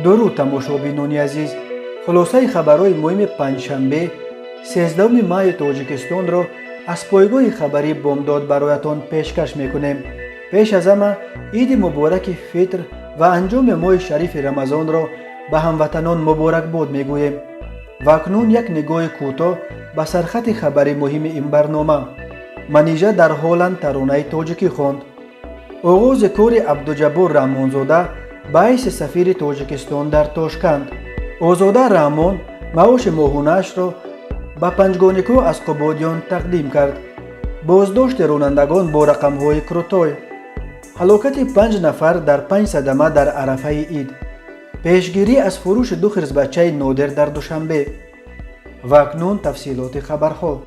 درود تماشابینان عزیز، خلاصه خبرهای مهم پنجشنبه 13 ماه تاجیکستان را از پایگاه خبری بامداد برایتان پیشکش میکنیم. پیش از همه عید مبارک فطر و انجام ماه شریف رمضان را به هموطنان مبارک باد میگوییم. و اکنون یک نگاه کوتاه به سرخط خبری مهم این برنامه. منیژه در هلند ترانه تاجیکی خواند. آغاز کار عبدالجبار رحمانزاده به حیث سفیر تاجیکستان در تاشکند. آزاده رحمان معاش ماهانه‌اش را به پنجگانیکو از قبادیان تقدیم کرد. بازداشت رانندگان با رقم‌های کروتای. هلاکت 5 نفر در 5 صدمه در عرفه عید. پیشگیری از فروش 2 خرسبچه نادر در دوشنبه. و اکنون تفصیلات خبرها.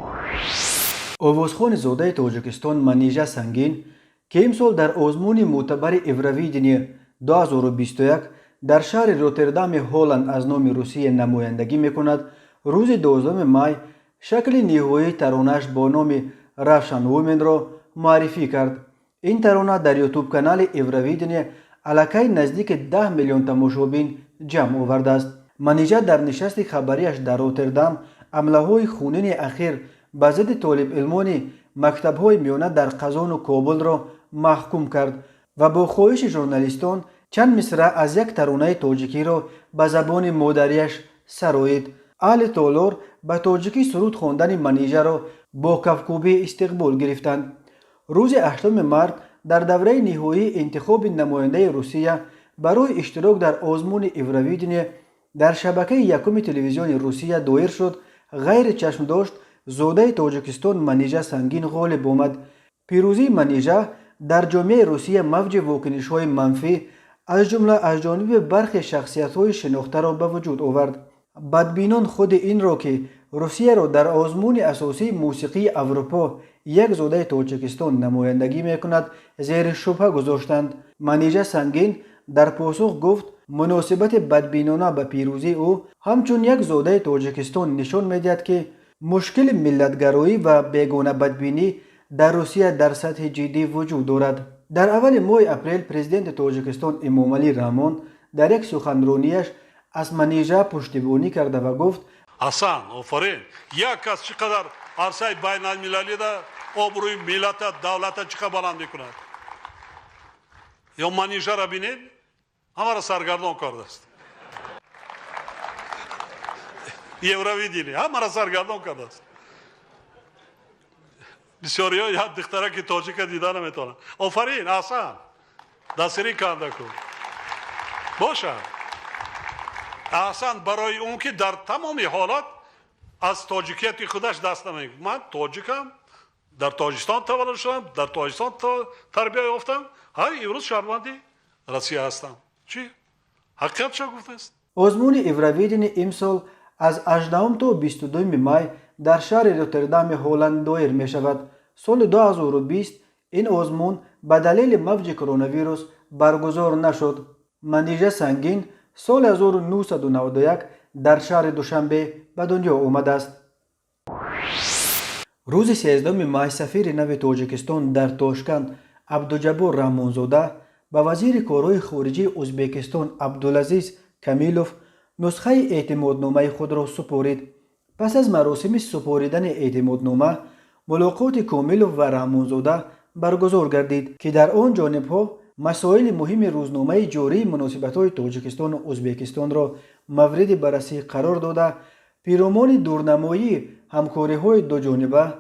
آوازخوان زاده تاجیکستان منیژه سنگین که امسال در آزمون معتبر ایورویدنی 2021 در شهر روتردام هلند از نام روسیه نمایندگی میکند، روز 12 مای شکل نهایی ترانه‌اش با نام رفشن وومن را معرفی کرد. این ترانه در یوتیوب کانال ایورویدنی علاقه نزدیک 10 میلیون تماشابین جمع آورده است. منیژه در نشست خبریش در روتردام حمله‌های خونین اخیر به ضد طالب علمان مکتب‌های میانه در قزان و کابل را محکوم کرد و با خواهش ژورنالیستان چند مصرع از یک ترانه تاجیکی را به زبان مادریش سرایید. اهل تالار به تاجیکی سرود خواندن منیژه را با کفکوبی استقبال گرفتند. روز 8 مارس در دوره نهایی انتخاب نماینده روسیه برای اشتراک در آزمون ایورویدنی در شبکه یکم تلویزیون روسیه دایر شد. غیر چشم داشت زاده تاجیکستان منیژه سنگین غالب آمد. پیروزی منیژه در جامعه روسیه موج واکنش‌های منفی از جمله از جانب برخی شخصیت‌های شناخته را به وجود آورد. بدبینان خود این را که روسیه را در آزمون اساسی موسیقی اروپا یک زاده تاجیکستان نمایندگی میکند زیر شبهه گذاشتند. منیژه سنگین در پاسخ گفت مناسبت بدبینانه به پیروزی او همچون یک زاده تاجیکستان نشان میدهد که مشکل ملتگرایی و بیگانه بدبینی در روسیه در سطح جدی وجود دارد. در اول ماه اپریل پرزیدنت تاجیکستان امامعلی رحمان در یک سخنرانیش از منیژه پشتیبانی کرده و گفت حسن آفرین، یک کس چقدر عرصه بین المللی ده آبروی ملت دولت چقدر بلند میکند. یا منیژه را بینید همه را سرگردان کرده است. ایورویدنی همه را سرگردان کرده است. بسیاری ها یک دختره که تاجیک دیده نمیتونن. آفرین حسن دستری کنده کن باشه. احسن برای اون که در تمام حالات از تاجیکیت خودش دست نمیگه. من تاجیکم، در تاجیکستان تولد شدم، در تاجیکستان تربیت یافتم، های امروز شهروند روسیه هستم. چی؟ حقیقت چه گفته است؟ آزمون ایورویدنی امسال از 18 تا 22 مای در شهر روتردام هلند دایر می شود. سال 2020 این آزمون به دلیل موج کرونا ویروس برگزار نشد. منیژه سنگین سال 1991 در شهر دوشنبه به دنیا آمده است. روز 13 ماه سفیر نو تاجیکستان در تاشکند عبدالجبار رحمانزاده به وزیر کارهای خارجه ازبکستان عبدالعزیز کمیلوف نسخه اعتمادنامه خود را سپارید. پس از مراسم سپاریدن اعتمادنامه ملاقات کمیلوف و رحمانزاده برگزار گردید که در آن جانب‌ها مسائل مهم روزنامه جاری مناسبت‌های تاجیکستان و ازبکستان را مورد بررسی قرار داده پیرامون دورنمایی همکاری‌های دو جانبه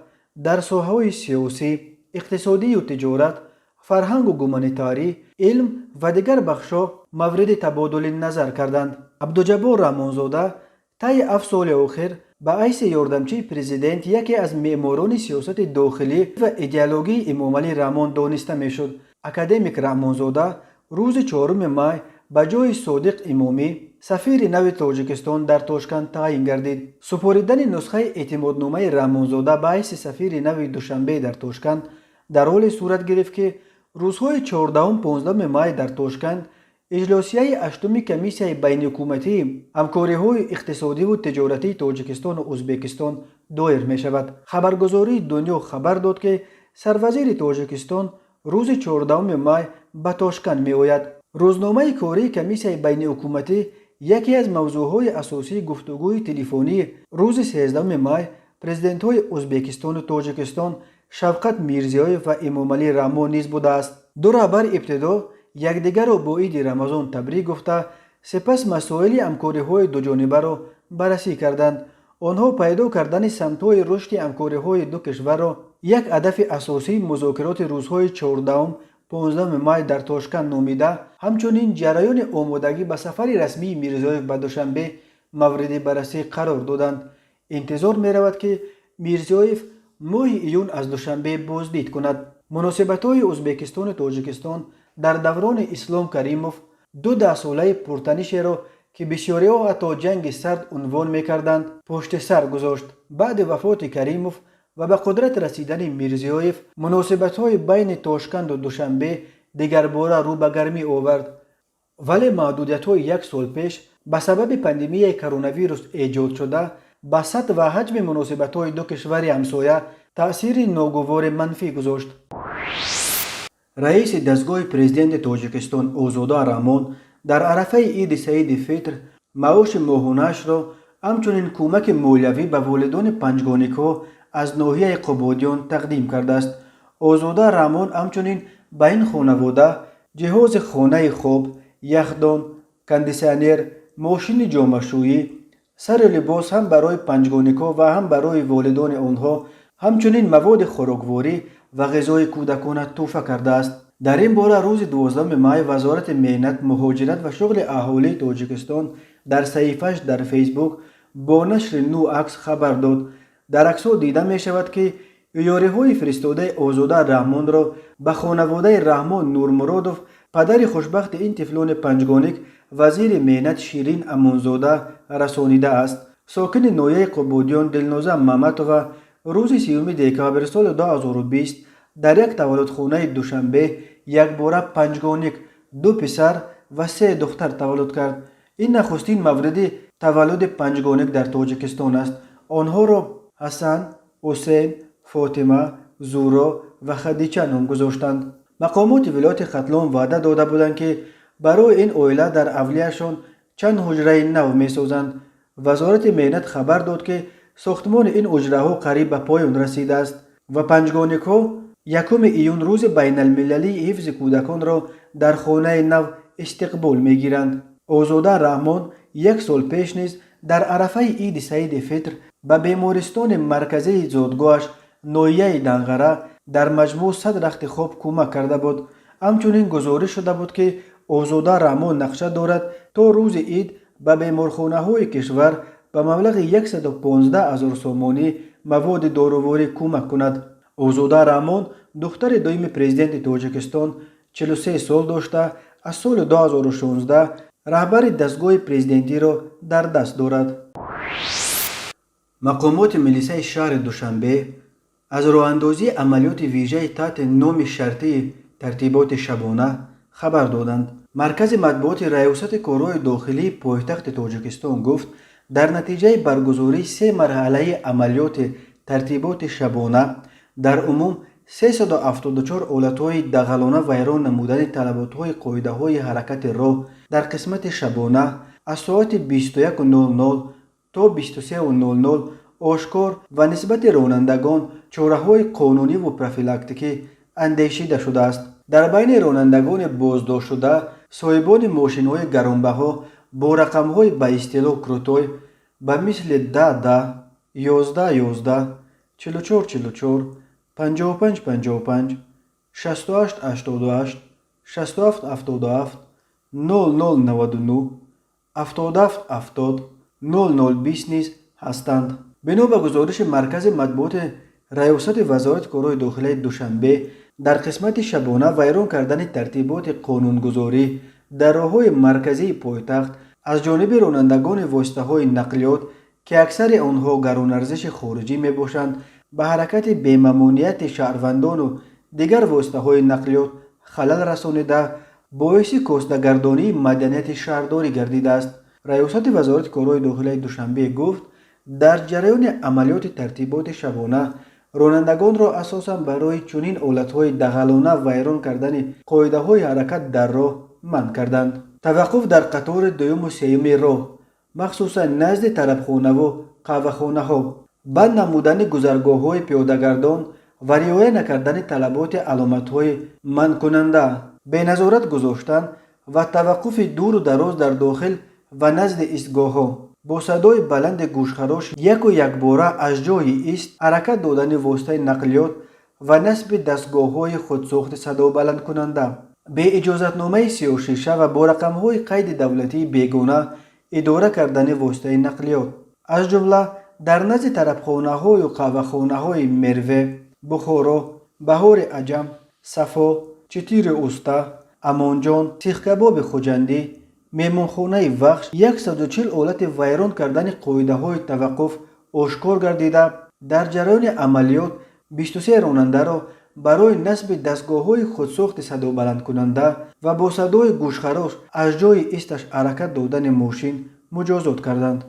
در ساحه‌های سیاسی، اقتصادی و تجارت، فرهنگ و گومانیتاری، علم و دیگر بخش‌ها مورد تبادل نظر کردند. عبدالجبار رحمانزاده طی 7 سال آخر به حیث یاردمچی پرزیدنت یکی از معماران سیاست داخلی و ایدئولوژی امامعلی رحمان دانسته میشد. اکادمیک رحمانزاده روز 4 مای به جای صادق امامی سفیر نو تاجیکستان در تاشکند تعیین گردید. سپاریدن نسخه اعتمادنامه رحمانزاده به حیث سفیر نو دوشنبه در تاشکند در حال صورت گرفت که روزهای 14 و 15 مای در تاشکند اجلاسیه 8 کمیسیه بین حکومتی همکاری‌های اقتصادی و تجارتی تاجیکستان و ازبکستان دایر می شود. خبرگزاری دنیا خبر داد که سروزیر تاجیکستان روز 14 مای به تاشکند می آید. روزنامه کاری کمیسیه بین حکومتی یکی از موضوعهای اساسی گفتگوی تلفنی روز 13 مای پرزیدنت‌های ازبکستان و تاجیکستان شفقت میرزیویف و امامعلی رحمون نیز بوده است. دو رهبر ابتدا یکدیگر را با عید رمضان تبریک گفته سپس مسائل همکاری‌های دوجانبه را بررسی کردند. آنها پیدا کردن سمت‌های رشد همکاری‌های دو کشور را یک هدف اساسی مذاکرات روزهای 14 و 15 مای در تاشکند نامیده، همچنین جریان آمادگی به سفر رسمی میرزیویف به دوشنبه مورد بررسی قرار دادند. انتظار می‌رود که میرزیویف ماه ایون از دوشنبه بازدید کند. مناسبت‌های ازبکستان و تاجیکستان در دوران اسلام کریموف 2 ساله پرتنش را که بسیاری‌ها حتی جنگ سرد عنوان می‌کردند پشت سر گذاشت. بعد وفات کریموف و به قدرت رسیدن میرزیویف مناسبت‌های بین تاشکند و دوشنبه دیگر باره رو به گرمی آورد، ولی محدودیت‌های 1 سال پیش به سبب پاندمی کرونا ویروس ایجاد شده به سطح و حجم مناسبت‌های دو کشور همسایه تأثیر ناگوار منفی گذاشت. رئیس دستگاه پرزیدنت تاجیکستان اوزودا رحمون در عرفه عید سعید فطر معاش ماهانه‌اش را همچنین کمک مالیوی به والدان پنجگانی‌ها از ناحیه قبادیان تقدیم کرده است. اوزودا رحمون همچنین به این خانواده جهاز خانه خواب، یخدان، کندیسیونر، ماشین جامه‌شویی، سر لباس هم برای پنجگانی‌ها و هم برای والدان آنها، همچنین مواد خوراکواری و غذای کودکان تحفه کرده است. در این باره روز 12 مای وزارت مهنت، مهاجرت و شغل اهالی تاجیکستان در صحیفه‌اش در فیسبوک با نشر نو عکس خبر داد. در عکس‌ها دیده می شود که یاری‌های فرستاده اوزودا رحمون را به خانواده رحمان نورمرادوف، پدر خوشبخت این طفلان پنجگانیک، وزیر مهنت شیرین امانزاده رسانیده است. ساکن ناحیه قبادیان دلنوزه محمدووا روز 30 دکامبر سال 2020 در یک تولدخانه دوشنبه یک باره پنجگانیک، 2 پسر و 3 دختر تولد کرد. این نخستین مورد تولد پنجگانیک در تاجیکستان است. آنها را حسن، حسین، فاطمه، زورا و خدیجه نام گذاشتند. مقامات ولایت ختلان وعده داده بودند که برای این عائله در اولیه‌شان چند حجره نو می‌سازند. وزارت مهنت خبر داد که ساختمان این حجره‌ها قریب به پایان رسیده است و پنجگانیک‌ها 1 ایون روز بین المللی حفظ کودکان را در خانه نو استقبال می‌گیرند. اوزودا رحمون 1 سال پیش نیز در عرفه عید سعید فطر به بیمارستان مرکزی زادگاهش ناحیه دنغره در مجموع 100 رخت خواب کمک کرده بود. همچنین گزارش شده بود که اوزودا رحمون نقشه دارد تا روز عید به بیمارخانه‌های کشور به مبلغ 115,000 سومانی مواد داروواری کمک کند. اوزودا رحمون دختر دوم پرزیدنت تاجیکستان 43 سال داشته از سال 2016 رهبر دستگاه پرزیدنتی را در دست دارد. مقامات ملیسه شهر دوشنبه از راه‌اندازی عملیات ویژه تحت نام شرطی ترتیبات شبانه خبر دادند. مرکز مطبوعات ریاست کارهای داخلی پایتخت تاجیکستان گفت در نتیجه برگزاری 3 مرحله عملیات ترتیبات شبانه در عموم 374 حالتهای دغلانه ویران نمودن طلبات‌های قاعده‌های حرکت راه در قسمت شبانه از ساعت 21:00 تا 23:00 آشکار و نسبت رانندگان چاره‌های قانونی و پروفیلاکتیکی اندیشیده شده است. در بین رانندگان بازداشت شده صاحبان ماشین‌های گرانبها با رقم‌های به اصطلاح کروتای به مثل 10 11 44 44 55 55 68 88 67 77 00 99 77 70 00 20 نیز هستند. بنا به گزارش مرکز مطبوعات ریاست وزارت کارهای داخلی دوشنبه در قسمت شبانه ویران کردن ترتیبات قانونگذاری در راه‌های مرکزی پایتخت از جانب رانندگان واسطه‌های نقلیات که اکثر آنها گران ارزش خارجی میباشند به حرکت بی‌ممانعت شهروندان و دیگر واسطه‌های نقلیات خلل رسانیده باعث کاسدگردانی مدنیت شهرداری گردیده است. ریاست وزارت کارهای داخلی دوشنبه گفت در جریان عملیات ترتیبات شبانه رانندگان را اساساً برای چنین حالت‌های دغلانه ویران کردن قاعده‌های حرکت در راه منع کردند. توقف در قطار دوم و سیوم راه، مخصوصا نزد طربخانه و قهوه‌خانه ها، بند نمودن گذرگاه های پیاده‌گردان و رعایت نکردن طلبات علامت های منع کننده، به نظارت گذاشتن و توقف دور و دراز در داخل و نزد ایستگاه ها، با صدای بلند گوشخراش یک و یک باره از جای ایست حرکت دادن واسطه نقلیات و نصب دستگاه های خودساخت صدا بلند کننده، به اجازتنامه 36 و با رقم های قید دولتی بیگانه اداره کردن واسطه نقلیات، از جمله در نزد طربخانه های و قهوه‌خانه های مروه، بخارا، بهار عجم، صفا، چتیر اوستا، امانجان، سیخ کباب خوجندی، میمانخانه وخش 140 آلت ویران کردن قاعده های توقف آشکار گردیده. در جریان عملیات 23 راننده را برای نصب دستگاه های خودساخت صدا بلند کننده و با صدای گوشخراش از جای ایستش حرکت دادن ماشین مجازات کردند.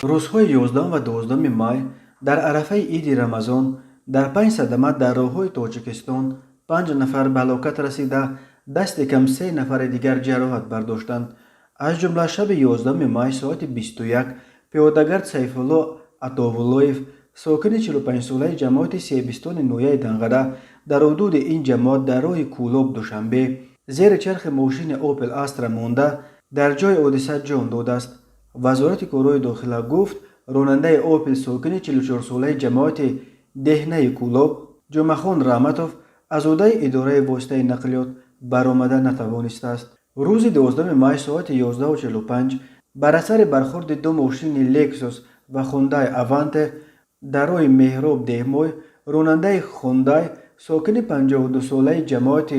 روزهای 11 و 12 می در عرفه عید رمضان در 5 صدمه در راههای تاجیکستان 5 نفر به هلاکت رسیده، دست کم 3 نفر دیگر جراحت برداشتند. از جمله شب 11 می ساعت 21 پیاده‌گرد سیفالله عطاولایف ساکن 45 ساله جماعت سیبستان نویه دنغره در حدود این جماعت در راه کولاب دوشنبه زیر چرخ ماشین اوپل استرا مانده در جای حادثه جان داده است. وزارت کارهای داخله گفت راننده اوپل ساکن 44 ساله جماعت دهنه کولاب جمعخان رحمتوف از عهده اداره واسطه نقلیات برآمده نتوانسته است. روز 12 می ساعت 11:45 بر اثر برخورد دو ماشین لکسوس و خوندای اوانت در راه مهراب دهمای، راننده خوندای ساکن 52 ساله جماعت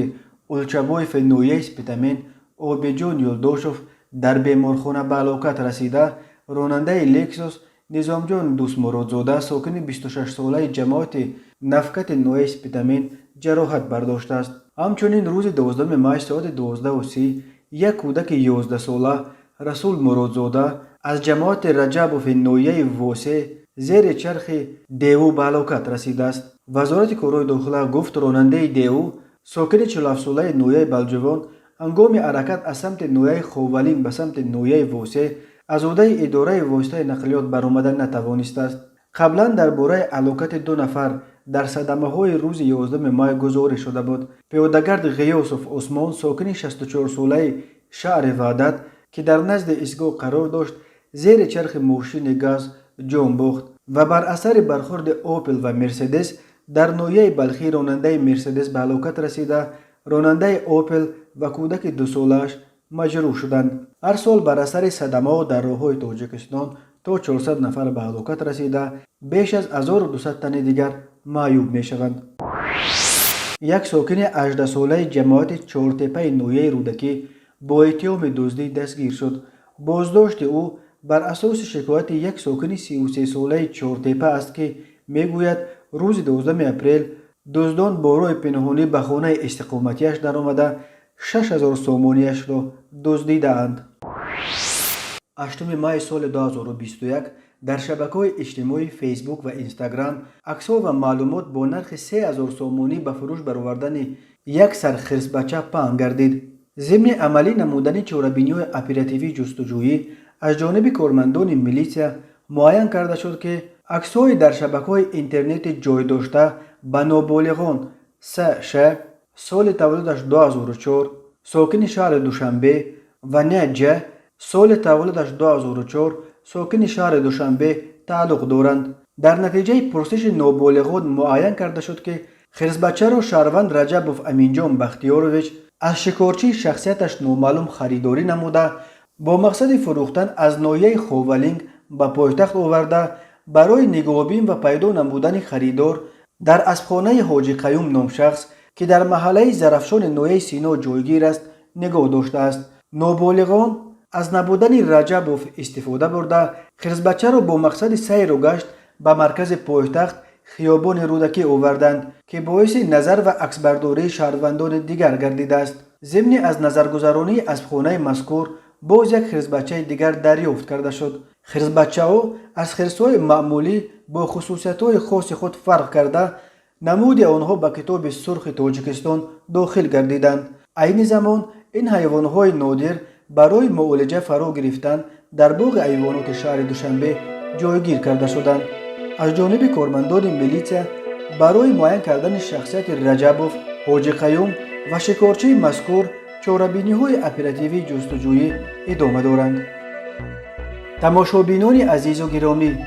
اولچابایف نویه اسپیتامین آبجان یلداشوف در بیمارخانه به هلاکت رسیده. راننده لکسوس نظامجان دوست مرادزاده ساکن 26 ساله جماعت نفکت نویه اسپیتامین جراحت برداشته است. همچنین روز 12 می ساعت 12:30 یک کودک 11 ساله رسول مرادزاده از جماعت رجبوف نویه واسه زیر چرخ دیو به هلاکت رسیده است. وزارت کارهای داخله گفت راننده دیو ساکن 47 ساله نویه بلجوان هنگام حرکت از سمت نویه خوولین به سمت نویه واسه از عهده اداره واسطه نقلیات برآمده نتوانسته است. قبلا درباره هلاکت 2 نفر در صدمه های روز 11 می گزارش شده بود. پیاده‌گرد غیاث عثمان ساکن 64 ساله شهر وحدت که در نزد ایستگاه قرار داشت زیر چرخ ماشین گاز جان باخت و بر اثر برخورد اوپل و مرسدس در نویه بلخی راننده مرسدس به هلاکت رسیده. راننده اوپل و کودک 2 سالش مجروح شدند. هر سال بر اثر صدمات در راههای تاجیکستان تا 400 نفر به هلاکت رسیده، بیش از 1200 تن دیگر معیوب می شوند. یک ساکن 18 ساله جماعت چهارتپه نویه رودکی با اتهام دزدی دستگیر شد. بازداشت او بر اساس شکایت یک ساکن 33 ساله چهارتپه است که میگوید روز 12 اپریل دزدان با راه پنهانی به خانه استقامتیش در آمده 6000 سامانیش را دزدیدند. 8 می سال 2021 در شبکه‌های اجتماعی فیسبوک و اینستاگرام عکس‌ها و معلومات با نرخ 3000 سامانی به فروش برآوردن یک سر خرس بچه پهن گردید. ضمن عملی نمودن چاره‌بینی‌های اپراتیوی جستجویی از جانب کارمندان میلیشیا معین کرده شد که عکس‌های در شبکه‌های اینترنت جای داشته به نابالغان س سال تولدش 2004 ساکن شهر دوشنبه و نه سال تولدش 2004 ساکن شهر دوشنبه تعلق دارند. در نتیجه پرسش نابالغان معین کرده شد که خرس بچه را شهروند رجبوف امینجان بختیارویچ از شکارچی شخصیتش نامعلوم خریداری نموده با مقصد فروختن از ناحیه خوولینگ به پایتخت آورده برای نگاهبین و پیدا نمودن خریدار در اسبخانه حاجی قیوم نام شخص که در محله زرفشان نویه سینا جایگیر است نگاه داشته است. نابالغان از نبودن رجبوف استفاده برده خرس بچه را با مقصد سیر و گشت به مرکز پایتخت خیابان رودکی آوردند که باعث نظر و عکسبرداری شهروندان دیگر گردیده است. ضمن از نظرگذرانی اسبخانه مذکور باز یک خرس بچه دیگر دریافت کرده شد. خرس بچه ها از خرس‌های معمولی با خصوصیت‌های خاص خود فرق کرده نمود آنها به کتاب سرخ تاجیکستان داخل گردیدند. عین زمان این حیوانهای نادر برای معالجه فرا گرفتن در باغ حیوانات شهر دوشنبه جایگیر کرده شدند. از جانب کارمندان میلیسیا برای معاین کردن شخصیت رجبوف، حاجی قیوم و شکارچی مذکور چاره‌بینی‌های اپراتیوی جستجویی ادامه دارند. تماشابینان عزیز و گرامی،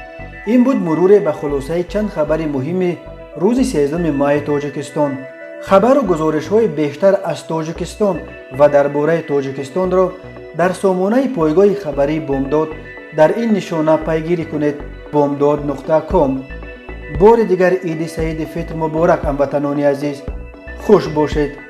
این بود مرور به خلاصه چند خبر مهم روز 13 مای تاجیکستان. خبر و گزارش‌های بیشتر از تاجیکستان و درباره تاجیکستان را در سامانه پایگاه خبری بامداد در این نشانه پیگیری کنید: bomdod.com. بار دیگر عید سعید فطر مبارک هموطنان عزیز. خوش باشید.